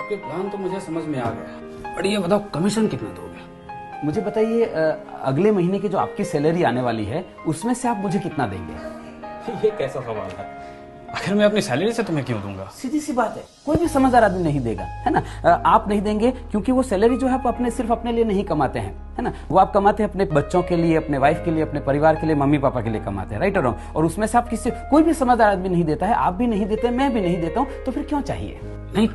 आपके प्लान तो मुझे समझ में आ गया, बट ये बताओ कमीशन कितना दोगे? मुझे बताइए, अगले महीने की जो आपकी सैलरी आने वाली है उसमें से आप मुझे कितना देंगे? ये कैसा सवाल है? आखिर मैं अपनी सैलरी से तुम्हें क्यों दूंगा? सीधी सी बात है, कोई भी समझदार आदमी नहीं देगा, है ना। आप नहीं देंगे क्योंकि वो सैलरी जो है आप सिर्फ अपने लिए नहीं कमाते हैं, है ना। वो आप कमाते हैं अपने बच्चों के लिए, अपने वाइफ के लिए, अपने परिवार के लिए, मम्मी पापा के लिए कमाते हैं, राइट और रॉन्ग। और उसमें से आप कोई भी समझदार आदमी नहीं देता है, आप भी नहीं देते, मैं भी नहीं देता हूँ, तो फिर क्यों चाहिए? नहीं,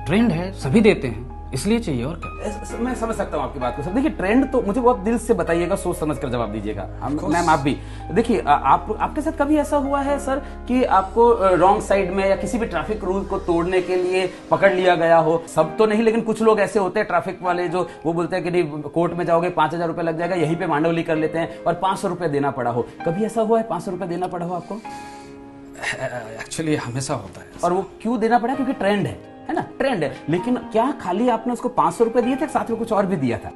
ट्रेंड है, सभी देते हैं, इसलिए चाहिए। और क्या? मैं समझ सकता हूँ आपकी बात को सर। देखिए, ट्रेंड तो मुझे बहुत दिल से बताइएगा, सोच समझ कर जवाब दीजिएगा। मैम आप भी देखिए, आपके साथ कभी ऐसा हुआ है सर कि आपको रॉन्ग साइड में या किसी भी ट्रैफिक रूल को तोड़ने के लिए पकड़ लिया गया हो? सब तो नहीं, लेकिन कुछ लोग ऐसे होते हैं ट्रैफिक वाले जो वो बोलते हैं कि नहीं कोर्ट में जाओगे 5,000 रुपए लग जाएगा, यहीं पे मांडवली कर लेते हैं और 500 रुपए देना पड़ा हो। कभी ऐसा हुआ है 500 रुपए देना पड़ा हो आपको? एक्चुअली हमेशा होता है। और वो क्यों देना पड़ा? क्योंकि ट्रेंड है ना, ट्रेंड है। लेकिन क्या खाली आपने उसको 500 रुपए दिए थे, साथ में कुछ और भी दिया था?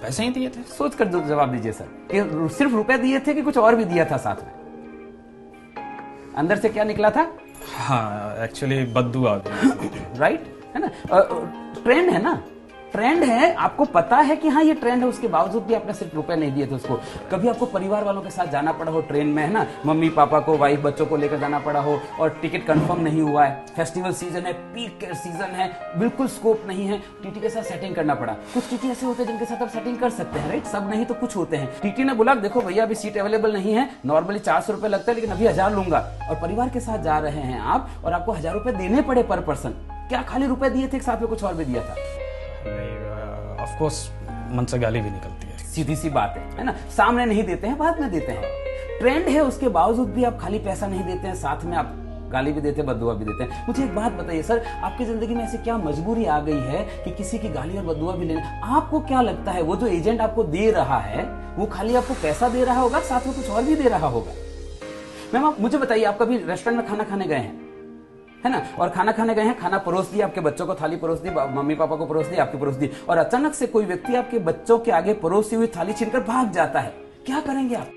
पैसे ही दिए थे। सोच कर जवाब दीजिए सर, कि सिर्फ रुपए दिए थे कि कुछ और भी दिया था साथ में? अंदर से क्या निकला था? हाँ, एक्चुअली बद्दू आ गई। राइट, है ना। ट्रेंड है ना, ट्रेंड है, आपको पता है कि हाँ ये ट्रेंड है, उसके बावजूद भी आपने सिर्फ रुपए नहीं दिए थे उसको। कभी आपको परिवार वालों के साथ जाना पड़ा हो ट्रेन में, है ना, मम्मी पापा को, वाइफ बच्चों को लेकर जाना पड़ा हो और टिकट कंफर्म नहीं हुआ है, फेस्टिवल सीजन है, पीक सीजन है, बिल्कुल स्कोप नहीं है, टीटी के साथ सेटिंग करना पड़ा। कुछ टीटी ऐसे होते हैं जिनके साथ आप सेटिंग कर सकते हैं, राइट, सब नहीं तो कुछ होते हैं। टीटी ने बोला देखो भैया अभी सीट अवेलेबल नहीं है, नॉर्मली 400 रुपए लगता है लेकिन अभी 1000 लूंगा, और परिवार के साथ जा रहे हैं आप और आपको 1000 रुपए देने पड़े पर पर्सन। क्या खाली रुपए दिए थे, साथ में कुछ और भी दिया था? ऑफ कोर्स मन से गाली भी निकलती है। सीधी सी बात है ना। सामने नहीं देते हैं, बाद में देते हैं। ट्रेंड है, उसके बावजूद भी आप खाली पैसा नहीं देते हैं, साथ में आप गाली भी देते हैं, बद्दुआ भी देते हैं। मुझे एक बात बताइए सर, आपकी जिंदगी में ऐसी क्या मजबूरी आ गई है कि किसी की गाली और बद्दुआ भी लेना? आपको क्या लगता है वो जो एजेंट आपको दे रहा है वो खाली आपको पैसा दे रहा होगा, साथ में कुछ और भी दे रहा होगा? मैम आप मुझे बताइए, आप कभी रेस्टोरेंट में खाना खाने गए हैं, है ना, और खाना खाने गए हैं, खाना परोस दिया, आपके बच्चों को थाली परोस दी, मम्मी पापा को परोस दी, आपकी परोस दी, और अचानक से कोई व्यक्ति आपके बच्चों के आगे परोसी हुई थाली छीनकर भाग जाता है, क्या करेंगे आप?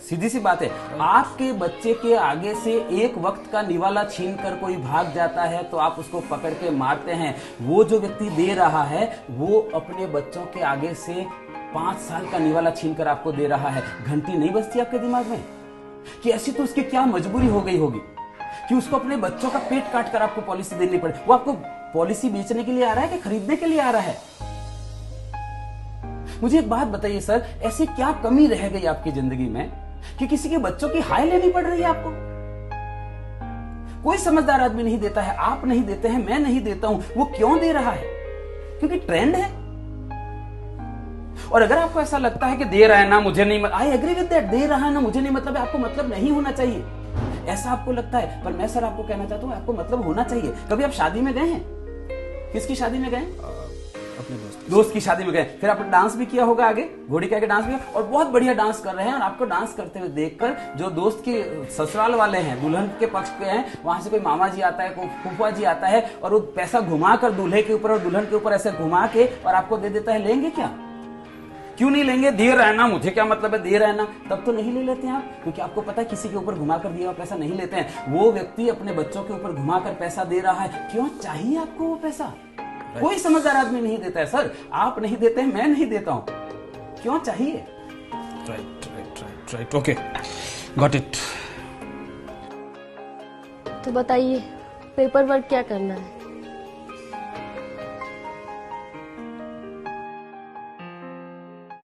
सीधी सी बात है, आपके बच्चे के आगे से एक वक्त का निवाला छीनकर कोई भाग जाता है तो आप उसको पकड़ के मारते हैं। वो जो व्यक्ति दे रहा है वो अपने बच्चों के आगे से 5 साल का निवाला छीनकर आपको दे रहा है। घंटी नहीं बजती आपके दिमाग में कि ऐसी तो उसकी क्या मजबूरी हो गई होगी कि उसको अपने बच्चों का पेट काट कर आपको पॉलिसी देनी पड़े? वो आपको पॉलिसी बेचने के लिए आ रहा है कि खरीदने के लिए आ रहा है? मुझे एक बात बताइए सर, ऐसी क्या कमी रह गई आपकी जिंदगी में कि किसी के बच्चों की हाय लेनी पड़ रही है आपको? कोई समझदार आदमी नहीं देता है, आप नहीं देते हैं, मैं नहीं देता हूं। वो क्यों दे रहा है? क्योंकि ट्रेंड है। और अगर आपको ऐसा लगता है कि दे रहा है ना मुझे नहीं, आई एग्री विद दैट, दे रहा है ना मुझे नहीं मतलब है, आपको मतलब नहीं होना चाहिए, ऐसा आपको लगता है। पर मैं सर आपको कहना चाहता हूं आपको मतलब होना चाहिए। कभी आप शादी में गए हैं? किसकी शादी में गए? अपने दोस्त की शादी में गए, फिर आपने डांस भी किया होगा, आगे घोड़ी के आगे डांस भी, और बहुत बढ़िया डांस कर रहे हैं, और आपको डांस करते हुए देखकर जो दोस्त के ससुराल वाले हैं, दुल्हन के पक्ष के हैं, वहां से कोई मामा जी आता है, कोई फूफा जी आता है, और वो पैसा घुमाकर दूल्हे के ऊपर और दुल्हन के ऊपर ऐसे घुमा के और आपको दे देता है, लेंगे क्या? क्यों नहीं लेंगे? दे रहा है ना, मुझे क्या मतलब है, दे रहा है ना, तब तो नहीं ले लेते हैं आप, क्योंकि आपको पता है किसी के ऊपर घुमाकर दिया हुआ पैसा नहीं लेते हैं। वो व्यक्ति अपने बच्चों के ऊपर घुमाकर पैसा दे रहा है, क्यों चाहिए आपको वो पैसा? कोई समझदार आदमी नहीं देता है सर, आप नहीं देते हैं, मैं नहीं देता हूं, क्यों चाहिए? Right, okay, got it. तो बताइए पेपर वर्क क्या करना है?